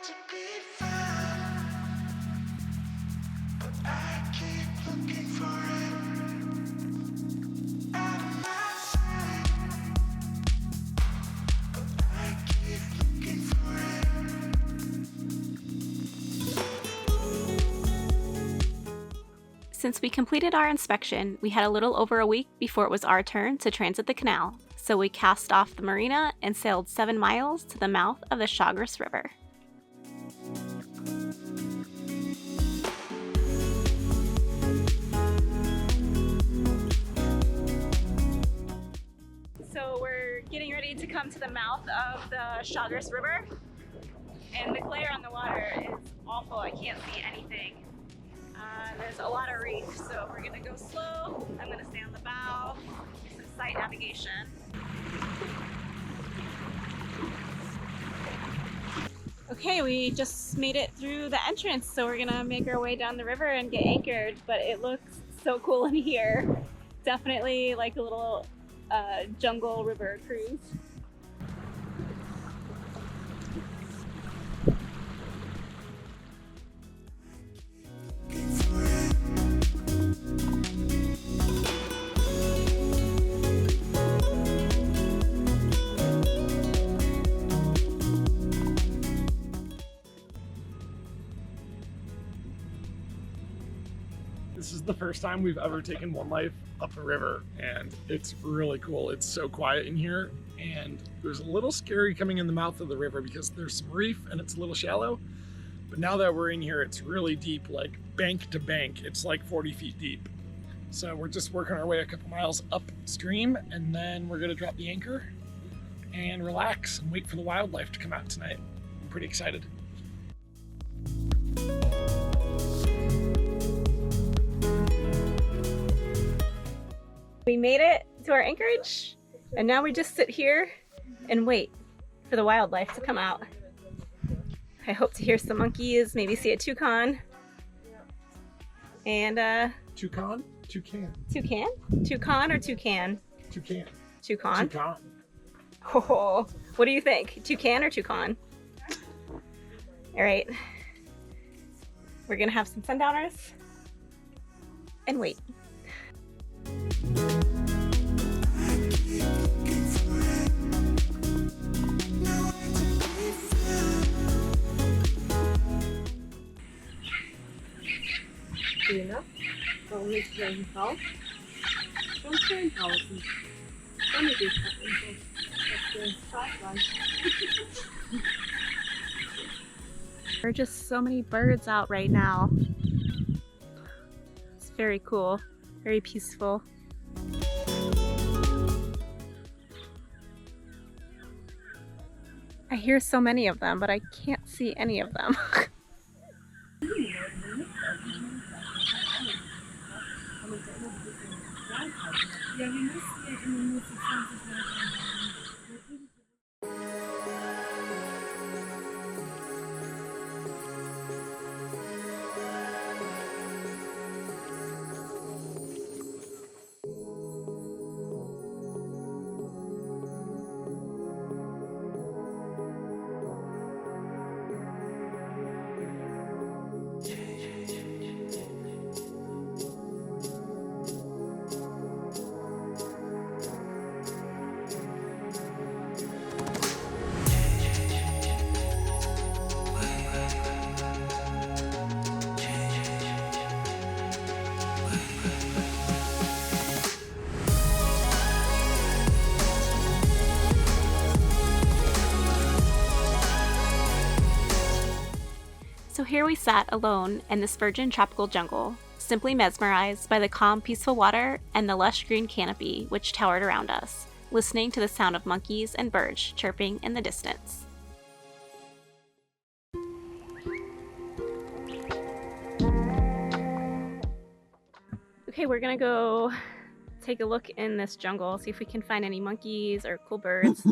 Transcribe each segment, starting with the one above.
to be found, but I keep looking for it out of my sight. But I keep looking for it. Since we completed our inspection, we had a little over a week before it was our turn to transit the canal, so we cast off the marina and sailed 7 miles to the mouth of the Chagres River. So we're getting ready to come to the mouth of the Chagres River, and the glare on the water is awful. I can't see anything. There's a lot of reef, so we're gonna go slow. I'm gonna stay on the bow, do some sight navigation. Okay, we just made it through the entrance, so we're gonna make our way down the river and get anchored, but it looks so cool in here. Definitely like a little jungle river cruise. This is the first time we've ever taken one life up a river, and it's really cool. It's so quiet in here, and it was a little scary coming in the mouth of the river because there's some reef and it's a little shallow. But now that we're in here, it's really deep, like bank to bank. It's like 40 feet deep. So we're just working our way a couple miles upstream, and then we're gonna drop the anchor and relax and wait for the wildlife to come out tonight. I'm pretty excited. We made it to our anchorage, and now we just sit here and wait for the wildlife to come out. I hope to hear some monkeys, maybe see a toucan. And Toucan? Toucan. toucan? Toucan or toucan? Toucan. Toucan? Toucan. Oh, what do you think? Toucan or toucan? All right. We're gonna have some sundowners and wait. Warum nicht welchen Frau? Schon 10.000. Ohne dich hat uns das Schafland. There are just so many birds out right now. It's very cool, very peaceful. I hear so many of them, but I can't see any of them. So here we sat alone in this virgin tropical jungle, simply mesmerized by the calm, peaceful water and the lush green canopy which towered around us, listening to the sound of monkeys and birds chirping in the distance. Okay, we're gonna go take a look in this jungle, see if we can find any monkeys or cool birds.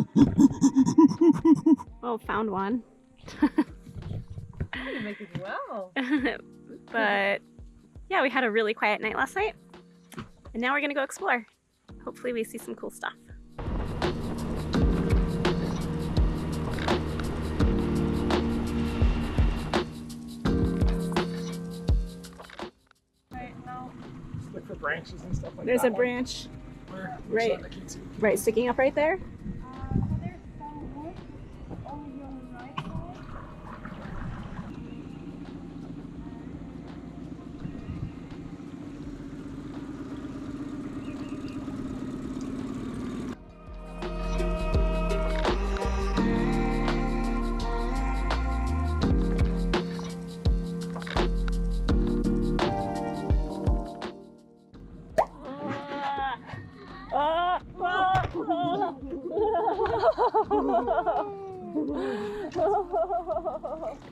Oh, found one. You make it well. But yeah, we had a really quiet night last night, and now we're gonna go explore. Hopefully we see some cool stuff. branches and stuff like There's that. a branch Where? Right. I can't see. right sticking up right there. There's some wood over your right side.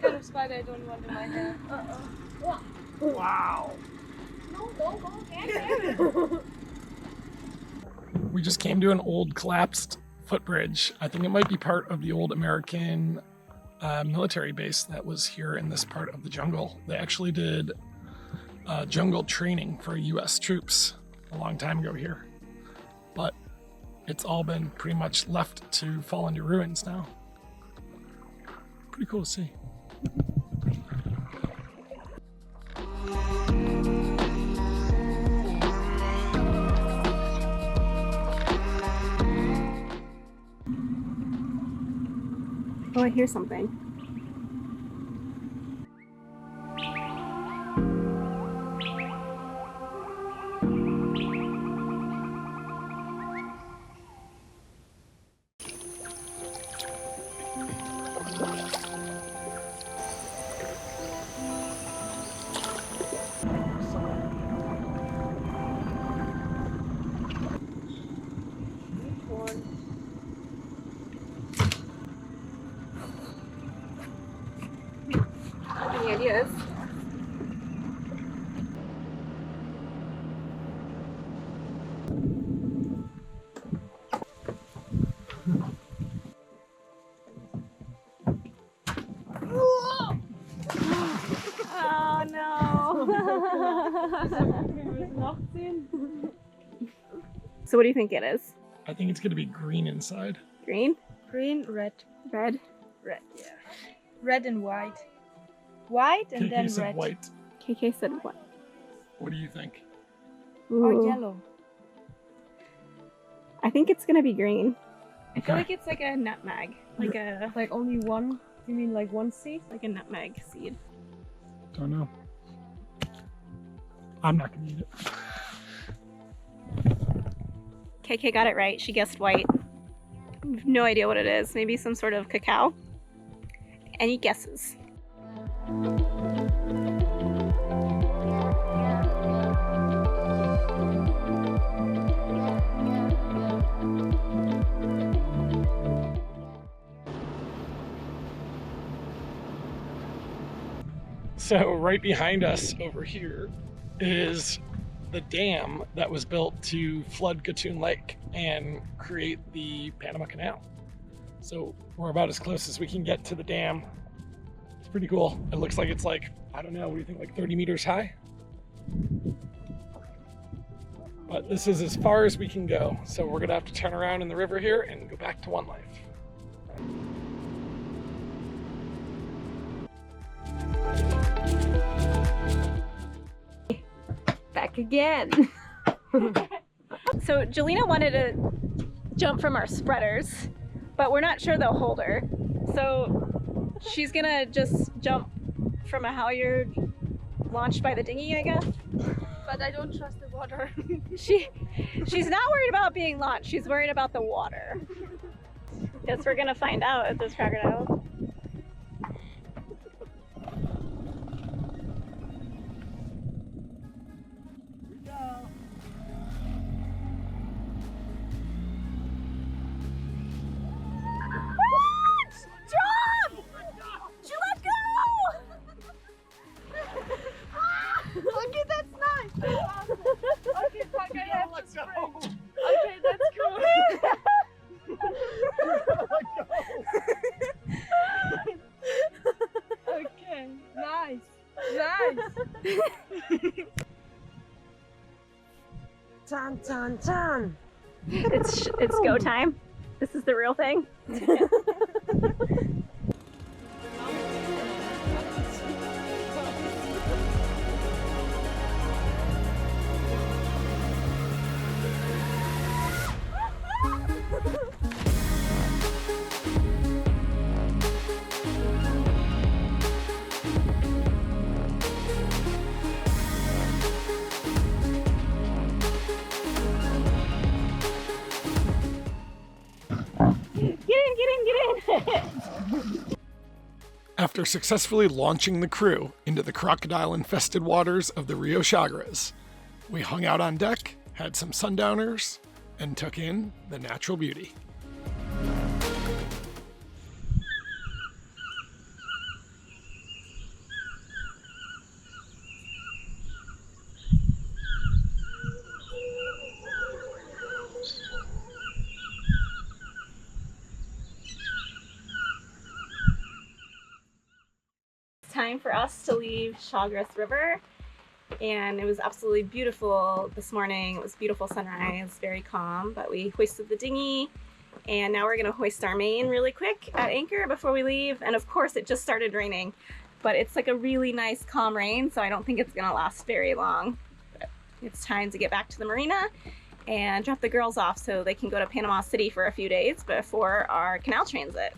Kind of spider I don't want in my hair. Wow. No, don't go again. We just came to an old collapsed footbridge. I think it might be part of the old American military base that was here in this part of the jungle. They actually did jungle training for US troops a long time ago here. But it's all been pretty much left to fall into ruins now. Pretty cool to see. Oh, I hear something. Any ideas? Oh no! So what do you think it is? I think it's going to be green inside. Green? Green, red. Red? Red, yeah. Red and white. White and KK then said red. white. KK said what? What do you think? Or Ooh. yellow. I think it's gonna be green. I feel Okay. like it's like a nutmeg. Like a Like only one? You mean like one seed? like a nutmeg seed. Don't know. I'm not going to eat it. KK got it right. She guessed white. I have no idea what it is. Maybe some sort of cacao. Any guesses? So right behind us over here is the dam that was built to flood Gatun Lake and create the Panama Canal. So we're about as close as we can get to the dam. It's pretty cool. It looks like it's like, I don't know, what do you think, like 30 meters high? But this is as far as we can go. So we're gonna have to turn around in the river here and go back to One Life. Back again. So Jelena wanted to jump from our spreaders, but we're not sure they'll hold her. So she's gonna just jump from a halyard launched by the dinghy, I guess. But I don't trust the water. She's not worried about being launched, she's worried about the water. Guess we're gonna find out at this crocodile. Jump! She let go! Okay, that's nice. Okay, okay, I have to spring. Okay, that's cool. Okay, nice. Nice. Tan tan tan. It's go time. This is the real thing. After successfully launching the crew into the crocodile-infested waters of the Rio Chagres, we hung out on deck, had some sundowners, and took in the natural beauty. Time for us to leave Chagres River, and it was absolutely beautiful this morning. It was a beautiful sunrise, very calm, but we hoisted the dinghy, and now we're going to hoist our main really quick at anchor before we leave. And of course it just started raining, but it's like a really nice calm rain, so I don't think it's going to last very long. But it's time to get back to the marina and drop the girls off so they can go to Panama City for a few days before our canal transit.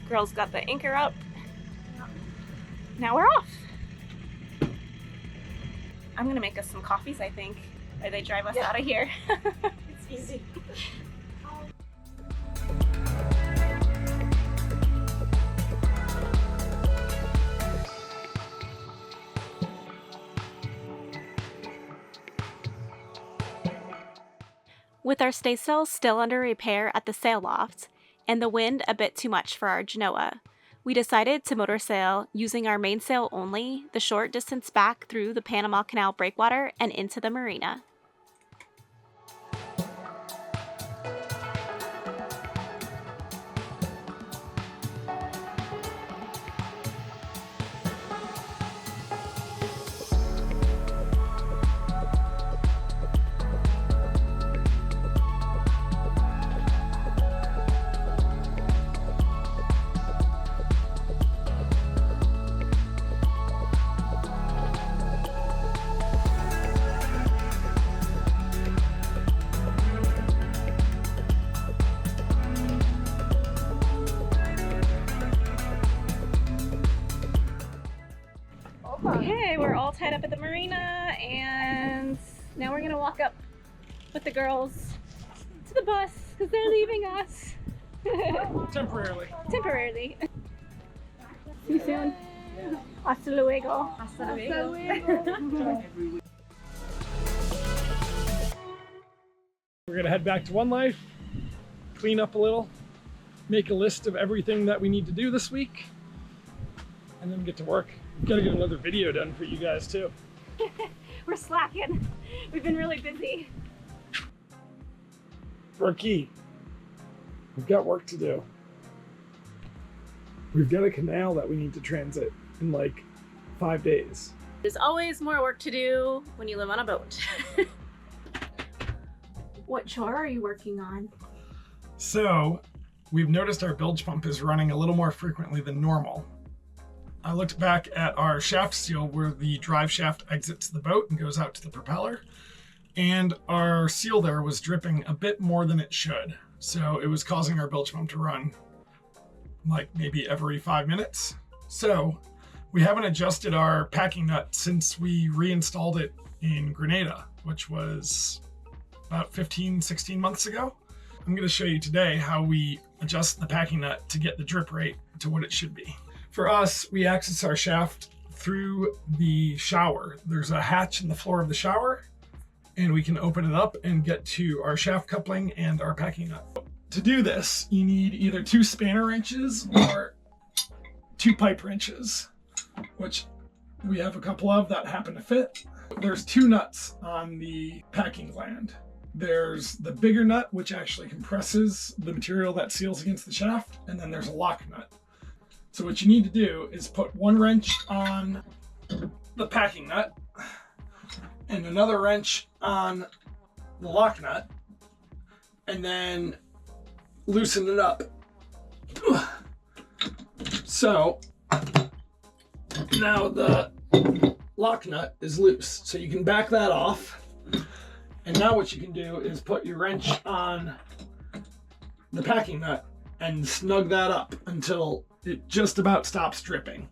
Girls got the anchor up. Now we're off. I'm gonna make us some coffees, I think, or they drive us out of here. It's easy. With our staysail still under repair at the sail loft, and the wind a bit too much for our Genoa, we decided to motor sail using our mainsail only the short distance back through the Panama Canal breakwater and into the marina. Okay, we're all tied up at the marina, and now we're gonna walk up with the girls to the bus because they're leaving us. Temporarily. Temporarily. See you soon. Hasta luego. Hasta luego. We're gonna head back to One Life, clean up a little, make a list of everything that we need to do this week, and then get to work. We've got to get another video done for you guys too. We're slacking. We've been really busy. Brookie, we've got work to do. We've got a canal that we need to transit in like 5 days. There's always more work to do when you live on a boat. What chore are you working on? So, we've noticed our bilge pump is running a little more frequently than normal. I looked back at our shaft seal where the drive shaft exits the boat and goes out to the propeller, and our seal there was dripping a bit more than it should. So it was causing our bilge pump to run like maybe every 5 minutes. So we haven't adjusted our packing nut since we reinstalled it in Grenada, which was about 16 months ago. I'm going to show you today how we adjust the packing nut to get the drip rate to what it should be. For us, we access our shaft through the shower. There's a hatch in the floor of the shower, and we can open it up and get to our shaft coupling and our packing nut. To do this, you need either 2 spanner wrenches or 2 pipe wrenches, which we have a couple of that happen to fit. There's 2 nuts on the packing gland. There's the bigger nut, which actually compresses the material that seals against the shaft, and then there's a lock nut. So what you need to do is put 1 wrench on the packing nut and another wrench on the lock nut, and then loosen it up. So now the lock nut is loose, so you can back that off. And now what you can do is put your wrench on the packing nut and snug that up until it just about stops dripping.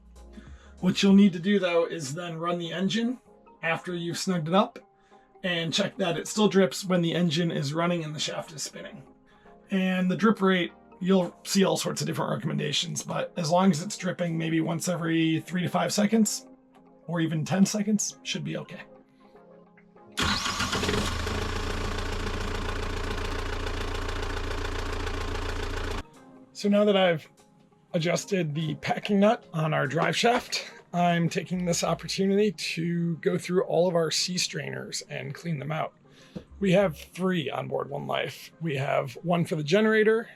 What you'll need to do though is then run the engine after you've snugged it up and check that it still drips when the engine is running and the shaft is spinning. And the drip rate, you'll see all sorts of different recommendations, but as long as it's dripping maybe once every 3 to 5 seconds or even 10 seconds, should be okay. So now that I've adjusted the packing nut on our drive shaft, I'm taking this opportunity to go through all of our sea strainers and clean them out. We have 3 on board One Life. We have one for the generator,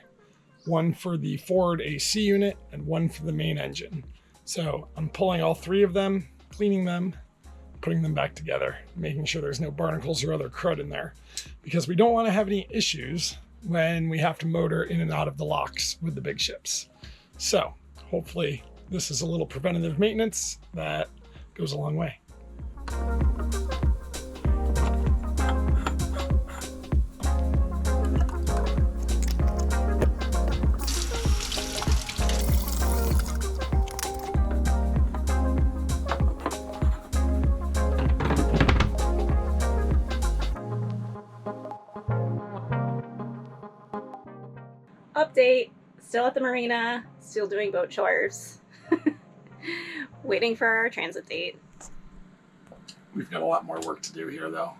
one for the forward AC unit, and one for the main engine. So I'm pulling all 3 of them, cleaning them, putting them back together, making sure there's no barnacles or other crud in there, because we don't want to have any issues when we have to motor in and out of the locks with the big ships. So hopefully this is a little preventative maintenance that goes a long way. Update, still at the marina, still doing boat chores. Waiting for our transit date. We've got a lot more work to do here though.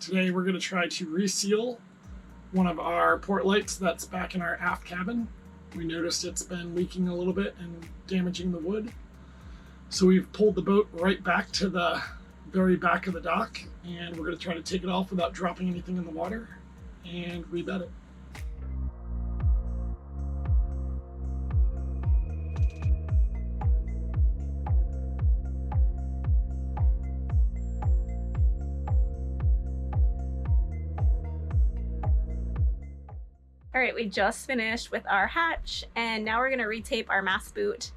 Today we're going to try to reseal one of our port lights that's back in our aft cabin. We noticed it's been leaking a little bit and damaging the wood. So we've pulled the boat right back to the very back of the dock, and we're going to try to take it off without dropping anything in the water and rebed it. All right, we just finished with our hatch, and now we're gonna retape our mast boot.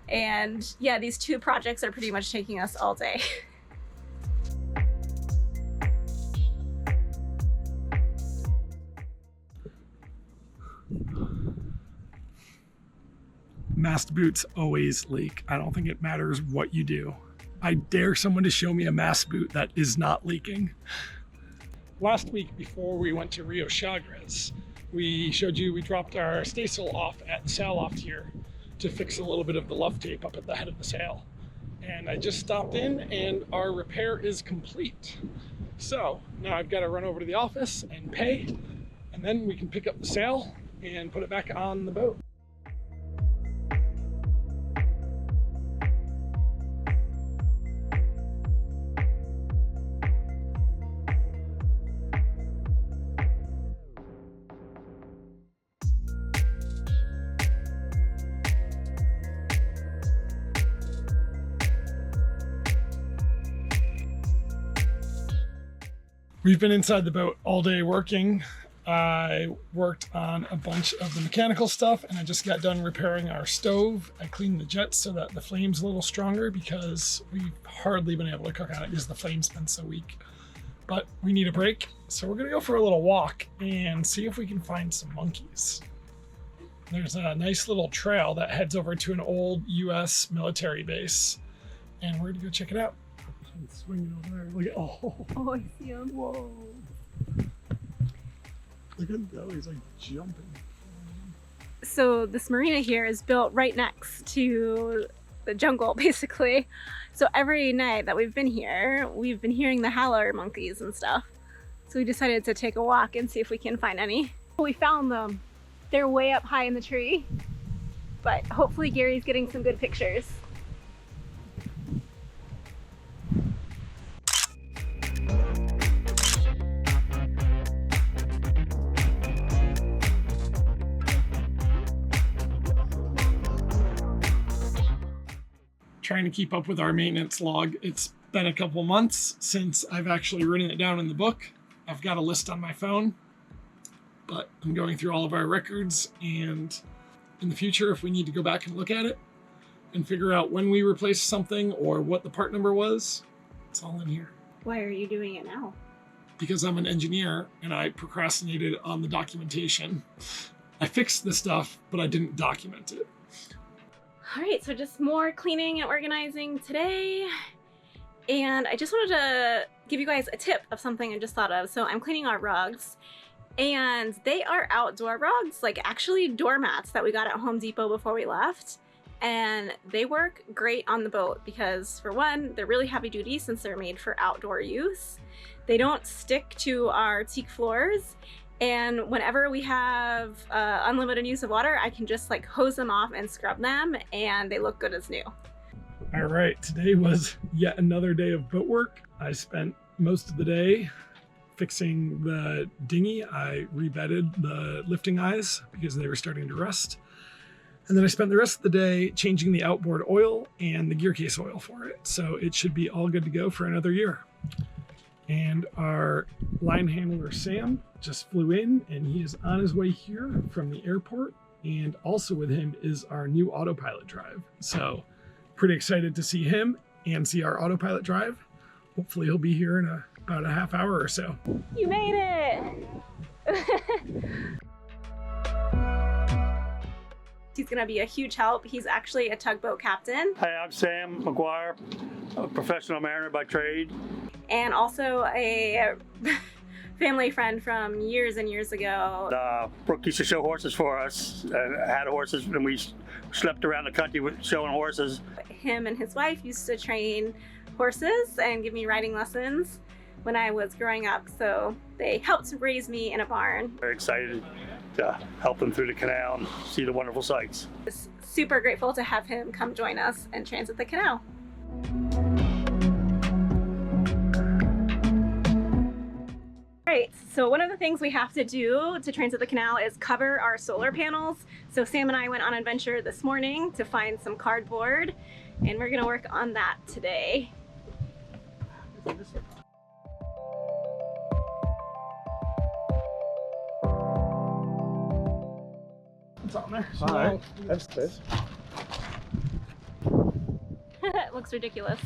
And yeah, these 2 projects are pretty much taking us all day. Mast boots always leak. I don't think it matters what you do. I dare someone to show me a mast boot that is not leaking. Last week before we went to Rio Chagres, we showed you we dropped our staysail off at the sail loft here to fix a little bit of the luff tape up at the head of the sail. And I just stopped in and our repair is complete. So now I've got to run over to the office and pay, and then we can pick up the sail and put it back on the boat. We've been inside the boat all day working. I worked on a bunch of the mechanical stuff, and I just got done repairing our stove. I cleaned the jets so that the flame's a little stronger because we've hardly been able to cook on it because the flame's been so weak. But we need a break, so we're gonna go for a little walk and see if we can find some monkeys. There's a nice little trail that heads over to an old US military base, and we're gonna go check it out. Swinging over there. Look at Oh, I see him. Whoa! Look at him go. He's like jumping. So this marina here is built right next to the jungle, basically. So every night that we've been here, we've been hearing the howler monkeys and stuff. So we decided to take a walk and see if we can find any. We found them. They're way up high in the tree, but hopefully Gary's getting some good pictures. Trying to keep up with our maintenance log. It's been a couple months since I've actually written it down in the book. I've got a list on my phone, but I'm going through all of our records, and in the future, if we need to go back and look at it and figure out when we replaced something or what the part number was, it's all in here. Why are you doing it now? because I'm an engineer and I procrastinated on the documentation. I fixed the stuff, but I didn't document it. All right, so just more cleaning and organizing today. And I just wanted to give you guys a tip of something I just thought of. So I'm cleaning our rugs, and they are outdoor rugs, like actually doormats that we got at Home Depot before we left. And they work great on the boat because, for one, they're really heavy duty since they're made for outdoor use. They don't stick to our teak floors. And whenever we have unlimited use of water, I can just like hose them off and scrub them, and they look good as new. All right, today was yet another day of boat work. I spent most of the day fixing the dinghy. I rebedded the lifting eyes because they were starting to rust. And then I spent the rest of the day changing the outboard oil and the gear case oil for it. So it should be all good to go for another year. And our line handler, Sam, just flew in, and he is on his way here from the airport. And also with him is our new autopilot drive. So pretty excited to see him and see our autopilot drive. Hopefully he'll be here in about a half hour or so. You made it! He's gonna be a huge help. He's actually a tugboat captain. Hi, I'm Sam McGuire, a professional mariner by trade. And also a family friend from years and years ago. Brooke used to show horses for us, and had horses, and we slept around the country showing horses. Him and his wife used to train horses and give me riding lessons when I was growing up, so they helped raise me in a barn. Very excited to help them through the canal and see the wonderful sights. Just super grateful to have him come join us and transit the canal. Right, so one of the things we have to do to transit the canal is cover our solar panels. So Sam and I went on an adventure this morning to find some cardboard, and we're gonna work on that today. What's on there? All right, that's this. It looks ridiculous.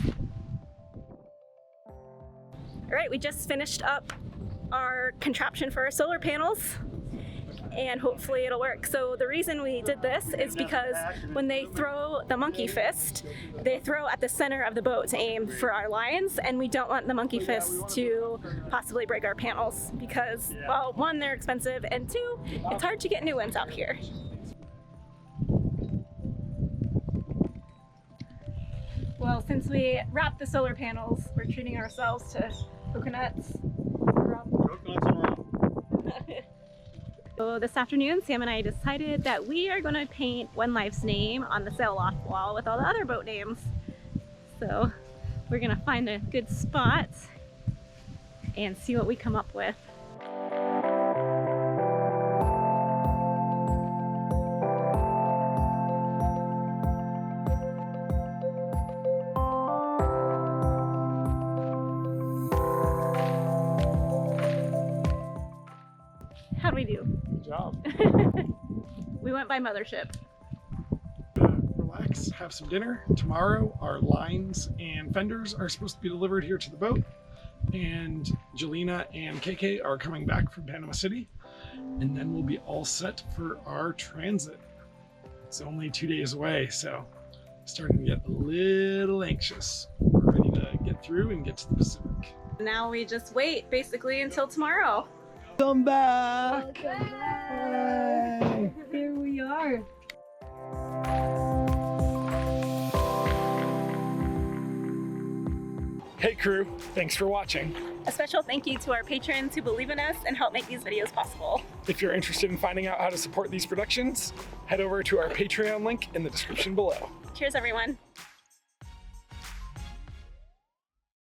All right, we just finished up our contraption for our solar panels, and hopefully it'll work. So the reason we did this is because when they throw the monkey fist, they throw at the center of the boat to aim for our lines, and we don't want the monkey fist to possibly break our panels because, well, one, they're expensive, and two, it's hard to get new ones out here. Well, since we wrapped the solar panels, we're treating ourselves to coconuts. Coconuts and rum. So this afternoon, Sam and I decided that we are going to paint One Life's name on the sail loft wall with all the other boat names. So we're going to find a good spot and see what we come up with. How'd we do? Good job. We went by Mothership. Relax, have some dinner. Tomorrow, our lines and fenders are supposed to be delivered here to the boat. And Jelena and KK are coming back from Panama City. And then we'll be all set for our transit. It's only 2 days away, so I'm starting to get a little anxious. We're ready to get through and get to the Pacific. Now we just wait basically until tomorrow. Come back! Here we are. Hey crew, thanks for watching. A special thank you to our patrons who believe in us and help make these videos possible. If you're interested in finding out how to support these productions, head over to our Patreon link in the description below. Cheers, everyone.